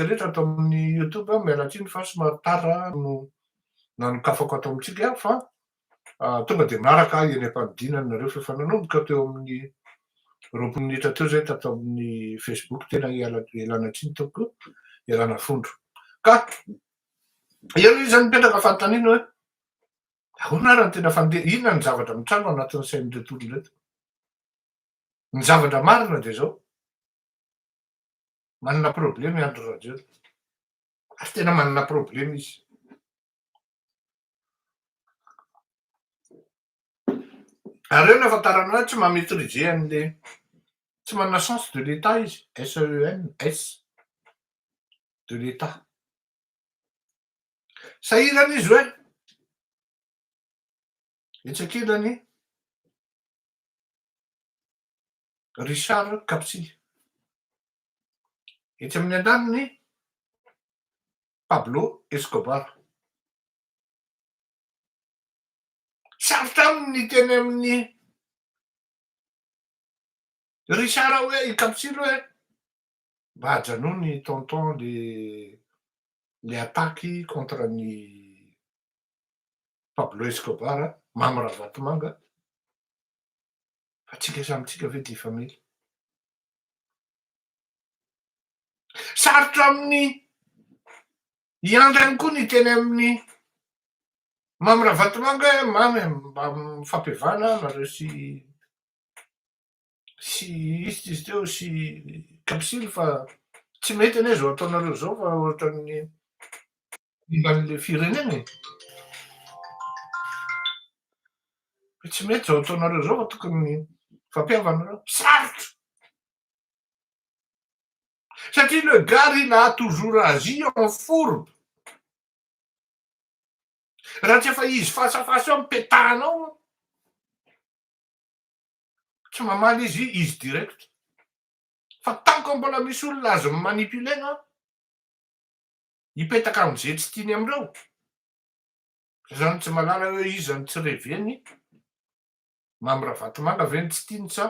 rehetra ato amin'ny YouTube miala tsiny fa somary tara no nanokafako ato amintsika fa tonga de manaraka eny am-panidinana nareo fa efa nanomboka teo amin'ny 20 minitra teo zay tato amin'ny Facebook tena ialana tsiny toko ialana fondro ka eo izy zany mipetraka fanontaniana hoe ahoana ary ny tena fandeha inona ny zavatra mitrano anatin'ny sain'ireto olona reto ny zavatra marina de zao manana problemy Andry Rajoelina ary tena manana problemy izy ary reo ny ahafantarana hoe tsy mametrize an'le tsy manana sens de l'état izy SENS de l'état sahirana izy hoe etsakilany Richard Kapsy etsy amin'ny andaniny Pablo Escobar sarotra aminy teny amin'ny Richard hoe i Kapsy hoe mba hajanony tonton le attaque contre ny Pablo Escobar mamy raha vatomanga fa tsika samitsika ve dia family sarotra amin'ny iandrany koa ny teny amin'ny mamy raha vatomanga mamy mba mifampivana nareo sy izy teo sy Kapsily fa tsy mety anie zao ataonareo zao fa ohatran'ny imban'le firenena tsy mety zao ataonareo zao fa tokony fampiavanareo sarotra satria le gars il a toujours agi en fourbe raha tsy efa izy fasafasa eo mipetahanao tsy mamaly izy direct fa tanko mbola misy olona azo manipulena ipetaka am'izay tsy tiany amindreo zany tsy malala hoe izy zany tsy reveny mamy raha vatomanga veny tsy tiany sa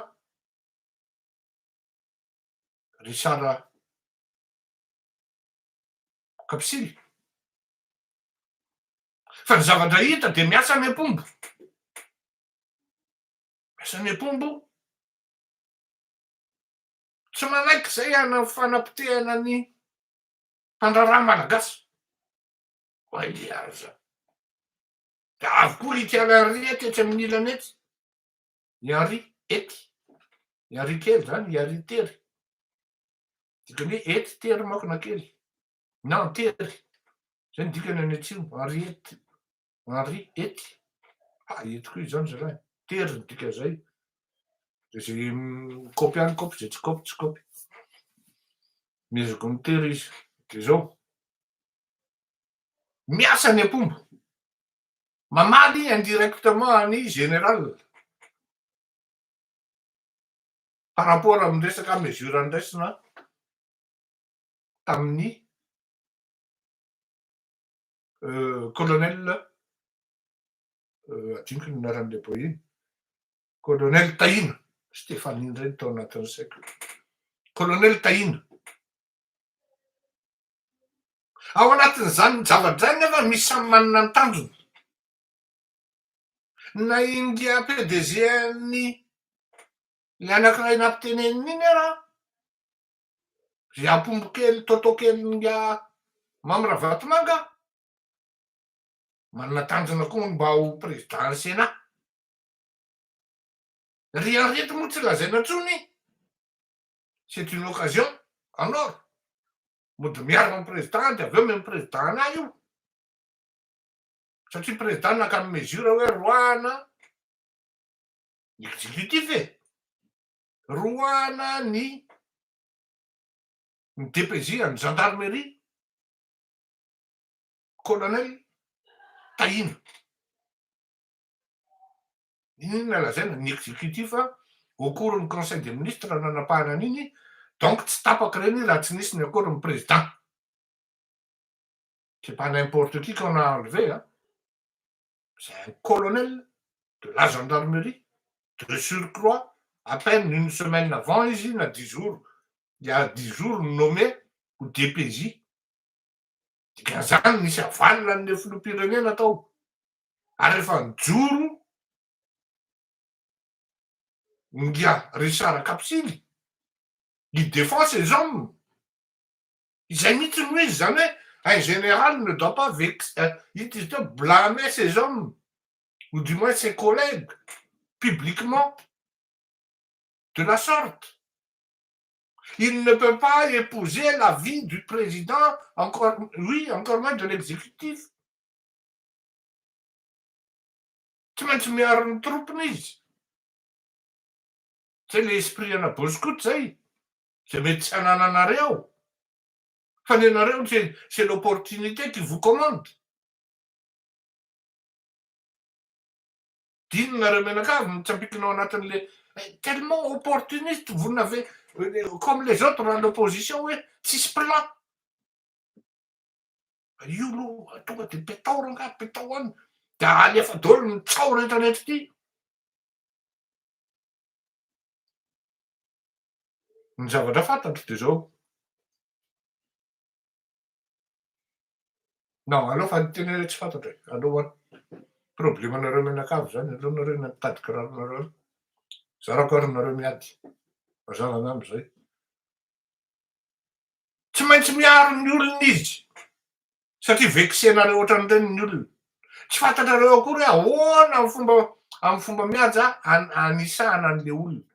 Richard Kapsy fa ny zavatra hita de miasa any am-pombo tsy manaiky zay ana fanapotehana ny mpandraraha malagasy oaiaza da avokoa itialanry ety etsy amin'ny ilany etsy iary ety iary kely zany iary tery dikany hoe ety tery makona kely non tery zay ny dikany any atsimo ary ety ety ety koa izy zany zalahy tery ny dika zay zay kopy any kopy zay tsy kopy mezoko ny tery izy de zao miasa any am-pombo mamaly indirectement any général par rapport amin'ny resaka mesure andraisina tamin'ny colonel adiniko ny anaran'le boiny colonel Tahina Stéphanie reny tao anatin'ny saiko colonel Tahina ao anatin'izany zavatra zany nefa misy samy manana ny tanjony na india PDG ny le anankiray nampiteneniny iny ara zay ampombo kely totokely nga mamy raha vatomanga manana tanjona koa mba ho président Sénat ry arety moa tsy lazaina ntsony c'est une occasion en or mody miaraka amin'ny président de aveo memy président anahy io satria président naka amy mesure hoe roahana exécutif roahana ny DPJ any gendarmerie colonel Tahina iny nalazaina ny exécutif au cours ny conseil des ministres nanapahana an'iny donc tsy tapaky reny raha tsy nisy ny akory ny président c'est pas n'importe qui qu'on a enlevé c'est un colonel de la gendarmerie de surcroît à peine une semaine avant izy na 10 jours il y a 10 jours nommé au DPJ Dikan'izany nisy avalona an'le filoham-pirenena tao. Ary rehefa nijoro Ngia Richard Kapsily, il défend ses hommes. Izay mihitsy no izy zany hoe un général ne doit pas blâmer ses hommes, ou du moins ses collègues, publiquement, de la sorte. Il ne peut pas épouser la vie du président, encore moins de l'exécutif. Tsy maintsy miaro ny troupiny izy. Zay le esprit ana boskoto zay. Zay mety tsy anananareo. Fa ny anareo c'est l'opportunité qui vous commande. Dinonareo menakavy mitsampikinao anatin'le tellement opportuniste, vous n'avez comme les autres en opposition hoe tsisy plan. Io aloha tonga de petao ranga petao any de alefa daholo ny tsao rehetrarehetra ty. Ny zavatra fantatro de zao. Non, aleo fa nyteny tsy fantatra e. Aleo any. Problemanareo menakavy zany, aleo nareo mitady kiraronareo. Zarakoarinareo miady. Mazava am'zay. Tsy maintsy miaro ny olona izy. Satria vexenareo ohatran'ireny ny olona. Tsy fantatrareo akory hoe ahoana amin'ny fomba mihaja anisahana an'le olona.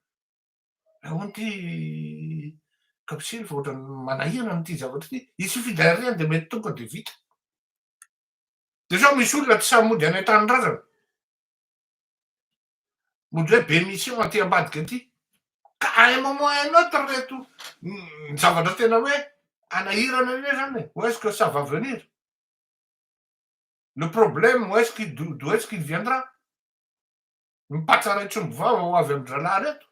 Ahoana ty Kapsily fa ohatrany manahirana an'ity zavatra ty. Izy fifindahariana de mety tonga de vita. De zao misy olona tsy samy any an-tanindrazana. Mody hoe bémission aty ambadika aty. Ka à un moment à un autre reto ny zavatra tena hoe anahirana ane zany. Où est-ce que ça va venir? Le problème, d'où est-ce qu'il viendra? Mipatsara trombo vava ho avy amin-dralahy reto.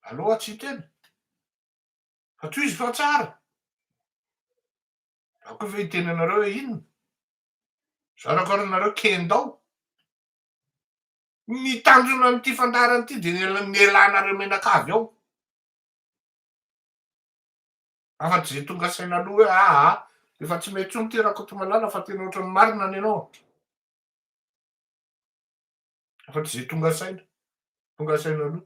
Aloha tsy tena. Fa toy izy fa tsara. Ako ve hiteny anareo hoe inona? Zarakoarinareo kendao. Ny tanjona an'ity fandarana ity de nielanareo menakavy ao. Afa-tsy zay tonga saina aloha hoe efa tsy mety tsony ty Rakotomalala fa tena ohatran'ny marina any ianao. Afa-tsy zay tonga saina aloha.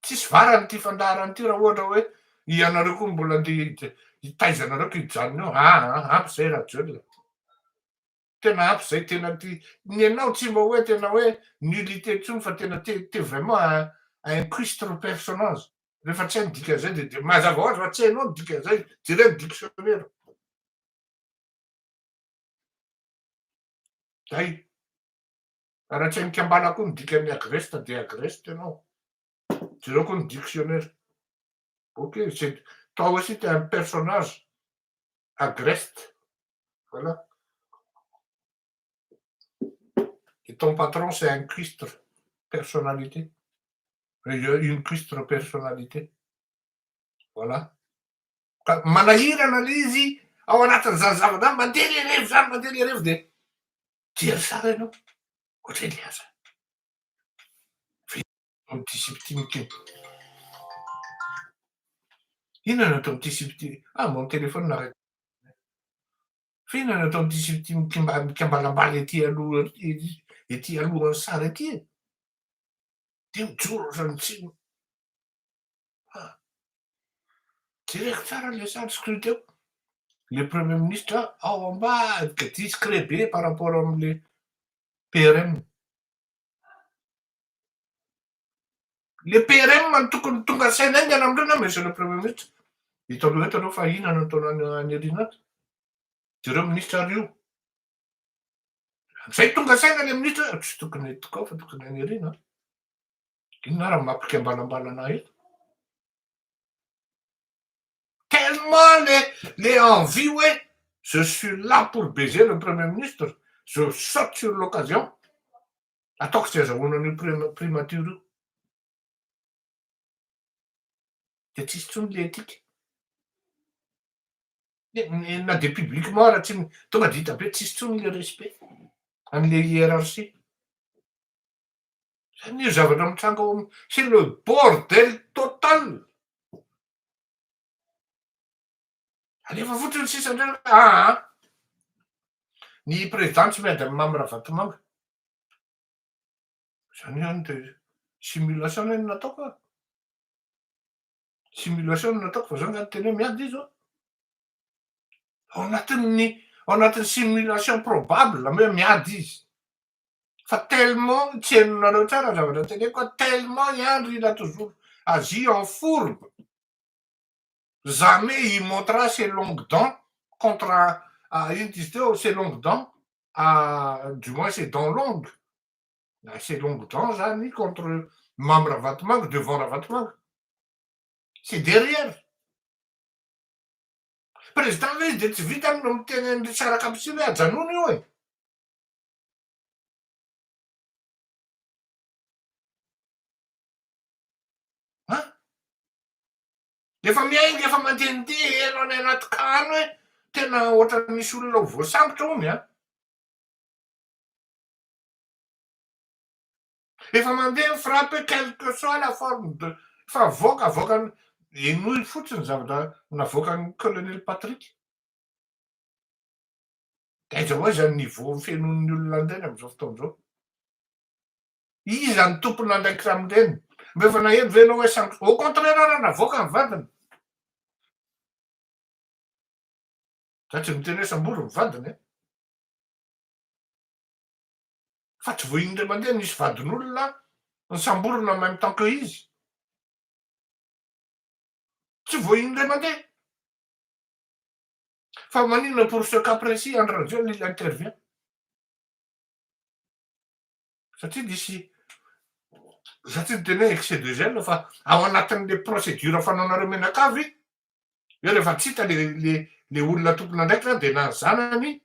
Tsisy varany ty fandarana ty raha ohatra hoe ianareo koa mbola andeha hitaizanareo kijanona eo. Ampy zay Rajoelina. Tena ampy zay tena ty. Ny anao tsy mba hoe tena hoe nullité ntsony fa tena te vraiment un cuistre personnage. Rehefa tsy hainy dikan'izay de mazava hoazy fa tsy hainao ny dikan'izay, jereo dictionnaire. Zay. Raha tsy hainy Kambala koa ny dikan'ny agreste de agreste ianao. Jereo koa ny dictionnaire. Ok, toi aussi t'es un personnage agreste. Voilà. Et ton patron, c'est un cuistre personnalité. Une cuistre personnalité. Voilà. Manahirana le izy ao anatin'izany zavatra mandeha le revo de jery sara ianao. Ohatry ny aza. Am'ty sipitimy. Inona natao am'ty sipitimy? Mon téléphone n'arrête. Fihinana atao am'ty sipitimy mikambalambala ety alohan'ny sary ety e. De mijoro ohatrany tsy. Jereko tsara le sary scruteo. Le premier ministre ao ambadika discret be par rapport am'le PRM. Le PRM no tokony tonga saina aingana amindreo na monsieur le premier ministre. Hitanao eto anao fa inona no ataonao any aoriana ato. Jereo ministra rio. Zay tonga saina le ministra tsy tokony etiko ao fa tokony any aoriana. Inona raha mampikambalambala anahy eto. Tellement les envies, ouais. Je suis là pour baiser le premier ministre. Je saute sur l'occasion. Ataoko tsy azahoana ny primature io. De tsisy tsony le etika. Na de publiquement raha tsy tonga de hita be tsisy tsony le respect am'le hiérarchie. Zany io zavatra mitranga ao c'est le bordel total. Rehefa fotsiny sisa indray ny président tsy miady amin'ny Mamiravantomanga. Zany ihany de simulation iny nataoko a. Simulation no nataoko fa zao ngany teny hoe miady izy ao anatin'ny simulation probable hoe miady izy. Fa tellement tsy henonareo tsara zavatra teneniko tellement Henry il a toujours agi en fourbe. Jamais il montrera ses longues dents contre ino izy teo ses longues dents du moins ses dents longues. Ses longues dents zany contre Mamiravantomanga devant Ravantomanga. C'est derrière. Président ve izy de tsy vita no miteny an'le Sarakamisiny hoe ajanono io e. Efa miainga efa mandehandeha ianao any anaty kano hoe tena ohatran'ny misy olona ho voasambotra hony a. Efa mandeha frappe quelle que soit la forme de fa avoaka inoy fotsiny zavatra navoakan'ny colonel Patrick. De aiza ho aiza ny niveau fenon'ny olona andreny am'izao fotoana zao. Iza ny tompony andraikitra am'ireny. Mba efa naheno ve ianao hoe au contraire ara navoaka ny vadiny. Za tsy miteny hoe sambory ny vadiny e. Fa tsy voaindray mandeha nisy vadin'olona ny samborona en même temps que izy. Tsy voaindray mandeha. Fa maninona pour ce cas précis André Rajoelina il intervient. Satria nisy za tsy niteny hoe excès de zèle fa ao anatin'le procédure fanaonareo menakavy eo rehefa tsy hita le olona tompon'andraikitra de na ny zanany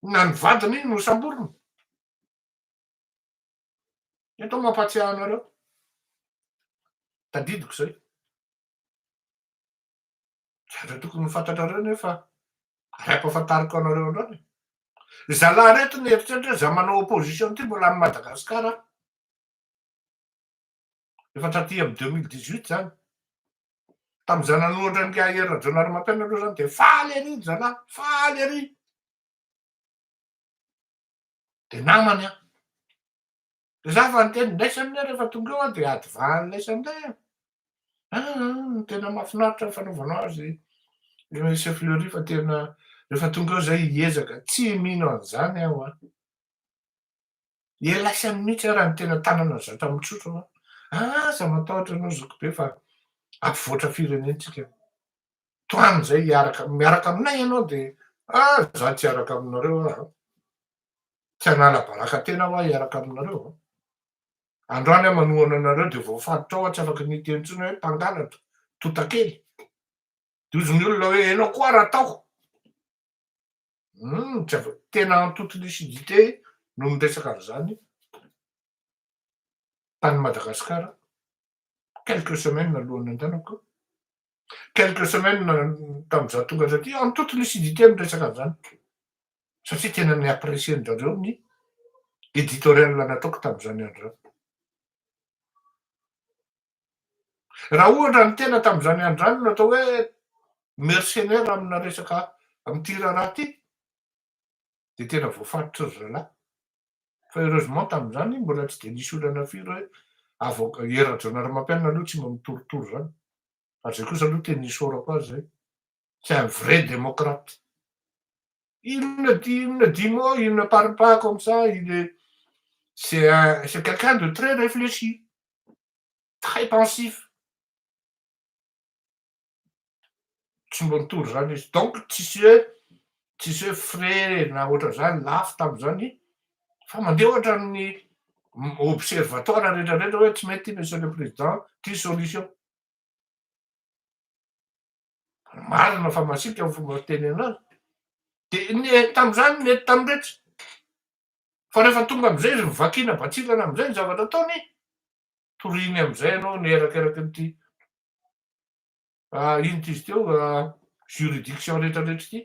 na ny vadiny no samboriny. Eto mampatsiahy anareo. Tadidiko zay. Zavatra tokony ho fantatrareo nefa aram-pahafantariko anareo androany. Zalahy reto ny eritreritra hoe za manao opposition ty mbola any Madagasikara aho. Efa taty amy 2018 zany. Tam'za nanohatra ny Ayer Rajaonarimampianina aloha zany de faly ery zalahy, faly ery. De namany aho. De za fa niteny ndraisan'indray rehefa tonga eo de ady vahany laisan'indray aho. Tena mahafinaritra ny fanaovanao azy chef Fleury fa tena rehefa tonga eo zay hiezaka tsy mino an'izany aho a. Ialaisany mihitsy raha ny tena tanana zatra mitsotro aza matahotra anao zokibe fa ampivoatra firenentsika. Toany zay miaraka aminay ianao de za tsy hiaraka aminareo aho. Tsy hanala baraka tena aho hiaraka aminareo. Androany aho manohana anareo de voafatotra ao aho tsy afaky niteny intsony hoe mpangalatra, totakely. De hozy ny olona hoe ianao koa raha ataoko. Tsy afa tena en toute lucidité no miresaka an'izany tany Madagasikara quelques semaines alohan'ny andehanako. Quelques semaines tam'za tonga taty en toute lucidité miresaka an'izany. Satria tena niapprécien'jareo ny éditorial nataoko tam'izany andro zany. Raha ohatra ny tena tam'izany andro zany no atao hoe mercenaire amina resaka am'ty raharaha ty de tena voafatotra ry zalahy. Fa heureusement tam'izany mbola tsy de nisy olana firy hoe Ayer Rajaonarimampianina aloha tsy mba mitorotoro zany. Ary zay kosa aloha teny nisaorako azy zay. C'est un vrai démocrate. Il ne dit mot, il ne parle pas comme ça, c'est quelqu'un de très réfléchi, très pensif. Tsy mba nitoro zany izy. Donc tsisy hoe frais na ohatra zany lafo tam'izany fa mandeha ohatran'ny observatoire rehetrarehetra hoe tsy mety monsieur le président ty solution. Marina fa masika ny fomba fiteny anazy. De tam'izany nety tam'rehetra. Fa rehefa tonga am'izay izy mivakina batsilana am'izay ny zavatra ataony, toriany am'izay ianao nerakeraky nyty ino ty izy teo juridiction rehetrarehetra ty.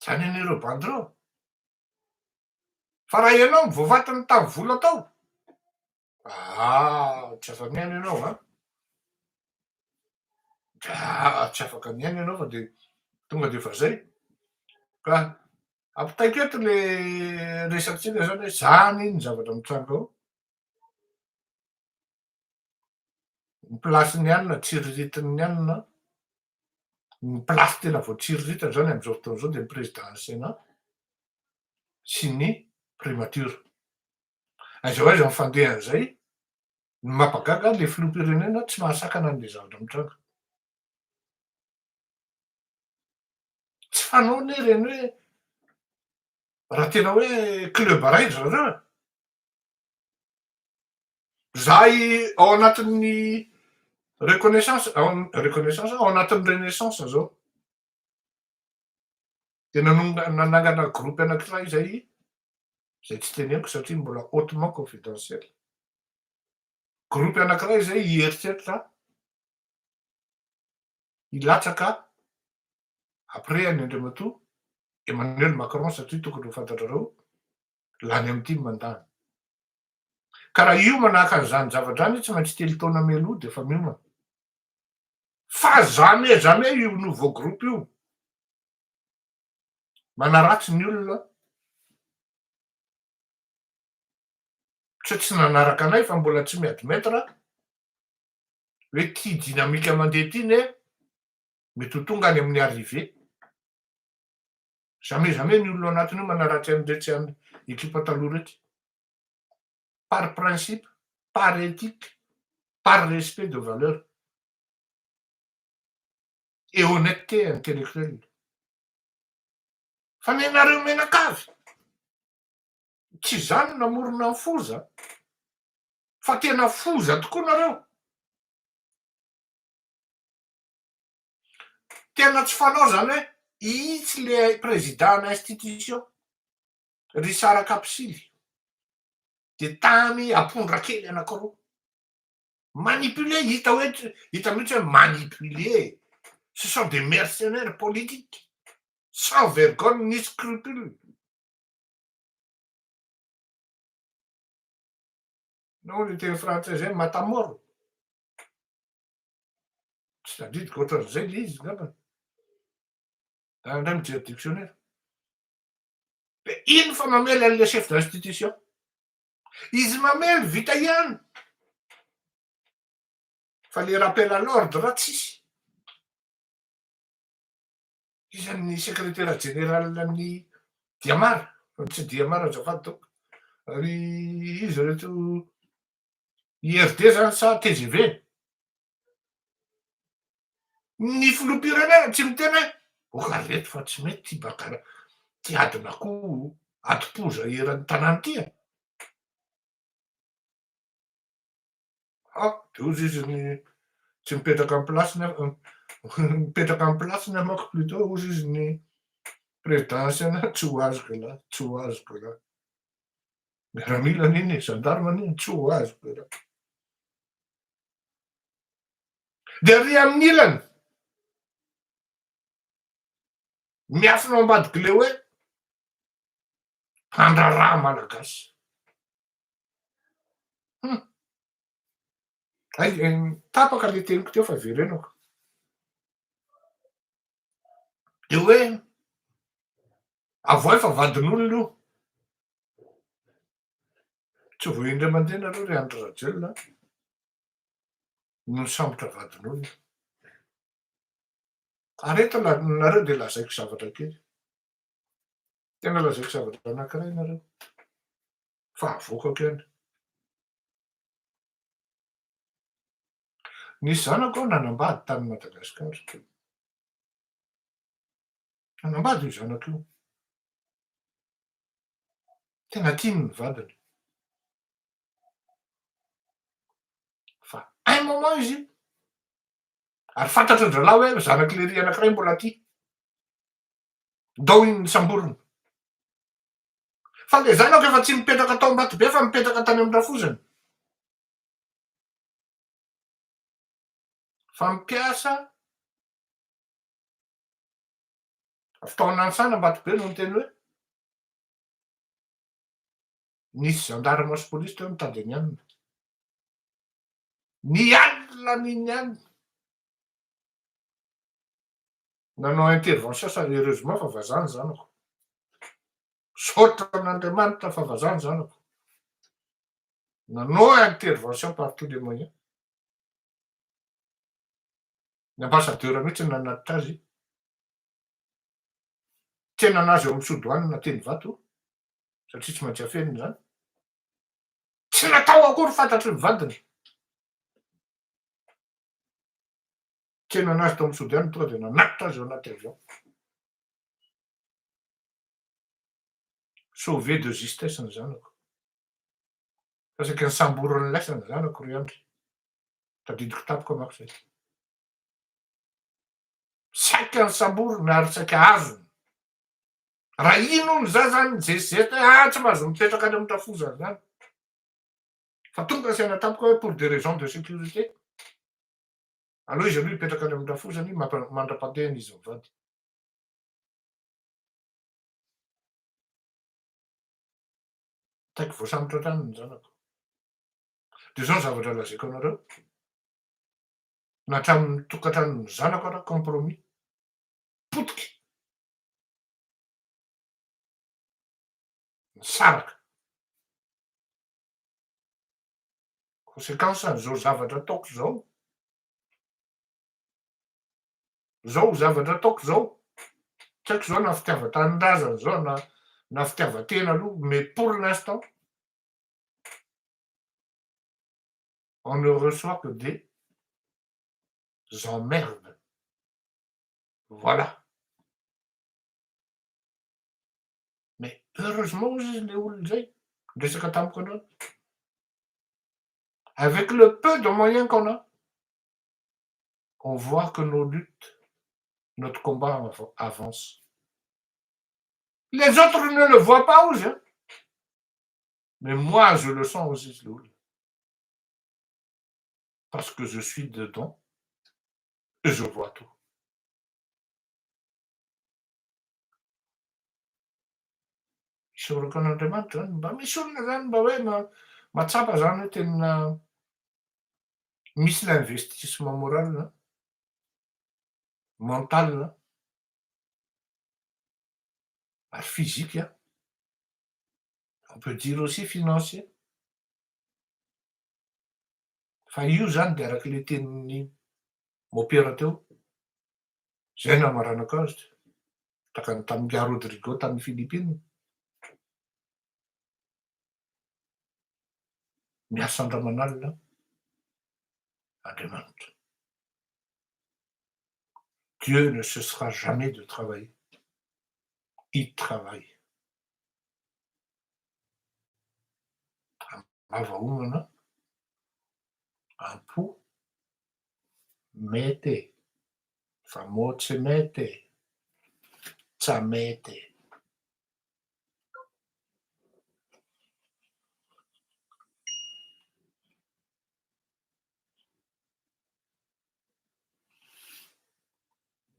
Zany an'ireo bandy reo. Fa raha ianao mivoafaty ny taovolo tao tsy afa-miaina ianao Tsy afaka miaina ianao fa de tonga de fa zay. Ka ampitaiko eto le resatsika zany hoe zany ny zavatra mitranga ao. Ny plasin'ny anina tsiriritin'ny anina, ny plasy tena voatsiriritana zany am'zao fotoana zao de ny présidensiana sy ny primature. Aiza ho aiza mifandeha an'zay, ny mampagaga le filoham-pirenena tsy mahasakana an'le zavatra mitranga. Tsy fanao anie reny hoe raha tena hoe club ray zareo e. Zahay ao anatin'ny reconnaissance ao anatin'ny renaissance zao. De nanangana gropy anankiray zay tsy teneniko satria mbola hautement confidentiel. Gropy anankiray zay hieritreritra hilatsaka après any Andriamatoa Emmanuel Macron satria tokony ho fantatrareo lany am'ty ny mandany. Ka raha io manahaka an'zany zavatra any tsy maintsy telo taona mialoha de efa miomana. Fa jamais io nouveau groupe io manaratsy ny olona tsy nanaraka anay fa mbola tsy miadmetra hoe ty dinamika mandeha ty ne mety ho tonga any amin'ny arrivé. Jamais ny olona anatiny io manaratsy an'iretsy any ekipa taloha reky. Par principe, par éthique, par respect de valeur et honnêteté intellectuelle. Fa nenareo menakavy tsy zany namorona ny foza fa tena foza tokoa nareo. Tena tsy fanao zany hoe itsy le président d'institution ry Sara Kapsily de tamy ampondra kely anankiroa manipuler, hita mihitsy hoe manipuler. Ce sont des mercenaires politiques sans vergogne ni scrupule. Nao le teny frantsay zay matamoro. Tsy tadidiko ohatran'izay le izy ngambany. Andray mijery dictionnaire. De ino fa mamely an'le chef d'institution? Izy mamely vita ihany. Fa le rappel à l'ordre tsisy. Izy ny secrétaire général ny Diamara, tsy Diamara azafady taoko. Ry izy reto IRD zany sa TGV. Ny filoham-pirenena tsy miteny hoe okareto fa tsy mety ty bakara ty adina koa ati-poza eran'ny tanàny ty e. De ozy izy ny tsy mipetraka amy plasiny mipetraka amy plasiny manko plutôt ozy izy ny présidensiana tsy ho azoko lahy, tsy ho azoko lahy. Miaramila niny gendarme niny tsy ho azoko lahy. De ary amin'ny ilany miafina ao ambadiky le hoe mpandraraha malagasy. Tapaka le teniko teo fa verenako. De hoe avoay fa vadin'olona io. Tsy vo indray mandeha nareo ry Andry Rajoelina no sambotra vadin'olona. Areto nareo de lazaiko zavatra kely. Tena lazaiko zavatra anankiray nareo. Fa avokako ihany. Nisy zanako ao nanambady tany Madagasikara. Nanambady io zanako io. Tena tiany ny vadiny. Fa un moment izy ary fantatry ny rahalahy hoe zanaky le ry anankiray mbola ty. Dao iny samboriny. Fa le zanako efa tsy mipetraka tao Ambatobe fa mipetraka tany Amindrafozany. Fa mampiasa fotoana ansana Ambatobe no miteny hoe nisy gendarme sy polisy teo mitady ny anina. Nialina niny any. Nanao intervention sérieusement fa vazany zanako. Saotra an'Andriamanitra fa vazany zanako. Nanao intervention par tous les moyens. Ny ambassadeur mihitsy nanatitra azy. Tena anazy eo amin'ny sodoanina teny vato satria tsy maintsy afeniny zany. Tsy natao akory fantatry ny vadiny. Tena anazy tao amin'ny sodoanina tonga dia nanatitra azy ao anaty avion. Sauvé de justesse ny zanako. Fa saika ny samborany laisa ny zanako ry andry. Tadidiko tampoka manko zay. Saika ny samborony ary saika azony. Raha ino ny zazany zezeta tsy mahazo mipetraka any amin'ny tafozany zany. Fa tonga saina tampoka hoe pour des raisons de sécurité. Aloha izy aloha mipetraka any amin'ny tafozany mandra-pandehany izy mivady. Taiko voasambotra hatrany ny zanako. De zao ny zavatra lazaiko anareo. Na hatramin'ny tokantranon'ny zanako ara compromis. Potiky. Nisaraka. Conséquence an'izao zavatra ataoko zao. Zao zavatra ataoko zao. Tsy haiko zao na fitiavan-tanindrazana zao na fitiavan-tena aloha, mais pour l'instant, on ne reçoit que des emmerdes. Voilà. Mais heureusement izy le olona zay. Resaka tampoka anao. Avec le peu de moyens qu'on a, on voit que nos luttes, notre combat avance. Les autres ne le voient pas aussi. Hein. Mais moi, je le sens aussi, Loul. Parce que je suis dedans et je vois tout. Soroko an'Andriamanitra zany mba misy olona zany mba hoe matsapa zany hoe tena misy l'investissement moral, mental, physique, on peut dire aussi financier. Fa io zany de araky le tenin'ny mopera teo. Zay namaranako azy. Takany tamin'ny Rodrigo tamin'ny Philippines. Miasa andramanalina Andriamanitra. Dieu ne cessera jamais de travailler. Il travaille. Avaomana ampo mety fa moa tsy mety, tsa mety.